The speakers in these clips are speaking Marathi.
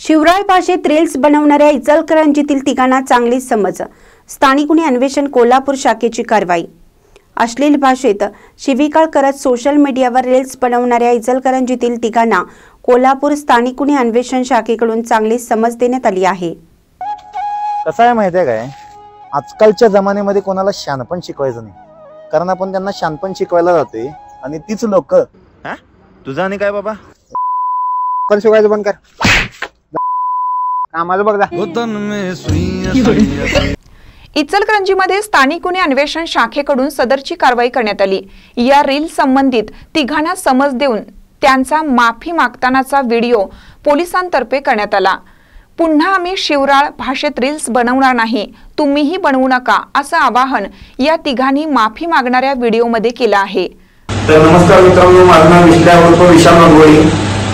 शिवराळ भाषेत रील्स बनवणाऱ्या इचलकरंजीतील तिघांना चांगली समज। स्थानिक गुन्हे अन्वेषण कोल्हापूर शाखेची कारवाई। अश्लील भाषेत शिवीगाळ करत सोशल मीडियावर रील्स बनवणाऱ्या इचलकरंजीतील तिघांना कोल्हापूर स्थानिक गुन्हे अन्वेषण शाखेकडून चांगली समज देण्यात आली आहे। कसं आहे माहिती आहे काय, आजकालच्या जमान्यामध्ये कोणाला शहाणपण शिकवायचं नाही, कारण आपण त्यांना शहाणपण शिकवायला जातोय आणि तीच लोक तुझा आणि काय बाबा पण शिकवायचं बंद कर, कामाचं बघ जा। इचलकरंजीमध्ये स्थानिक गुन्हे अन्वेषण शाखेकडून सदरची कारवाई करण्यात आली। या रील संबंधित तिघांना समज देऊन त्यांचा माफी मागतानाचा व्हिडिओ पोलिसांतर्फे करण्यात आला। पुन्हा आम्ही शिवराळ भाषेत रील्स बनवणार नाही, तुम्हीही बनवू नका असं आवाहन या तिघांनी माफी मागणाऱ्या व्हिडिओमध्ये केलं आहे। तर नमस्कार मित्रांनो, माझं नाव विशाल मंगोळी।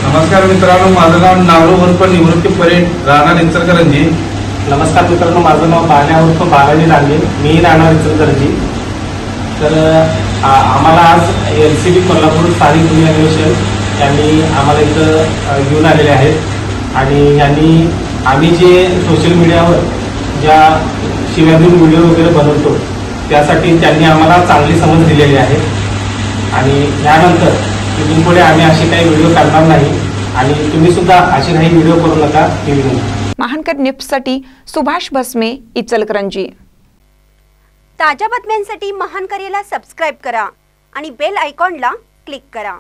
नमस्कार मित्रांनो, माझं नाव नारू उर्फ निवृत्ती परेड, राहणार इचलकरंजी। नमस्कार मित्रांनो, माझं नाव बाल्या उर्फ बालाजी लांगे, मी राहणार इचलकरंजी। तर आम्हाला आज LCB कोल्हापूर स्थानिक गुन्हे अन्वेषण यांनी आम्हाला इथं घेऊन आलेले आहेत आणि यांनी आम्ही जे सोशल मीडियावर ज्या शिव्याधून व्हिडिओ वगैरे बनवतो त्यासाठी त्यांनी आम्हाला चांगली समज दिलेली आहे आणि यानंतर इथून पुढे आम्ही असे काही व्हिडिओ करणार नाही आणि तुम्ही सुद्धा असे काही व्हिडिओ करू नका ही विनंती। महानकर न्यूजसाठी सुभाष भस्मे, इचलकरंजी। ताज्या बातम्यांसाठी महानकरेला सबस्क्राइब करा आणि बेल आयकॉनला क्लिक करा।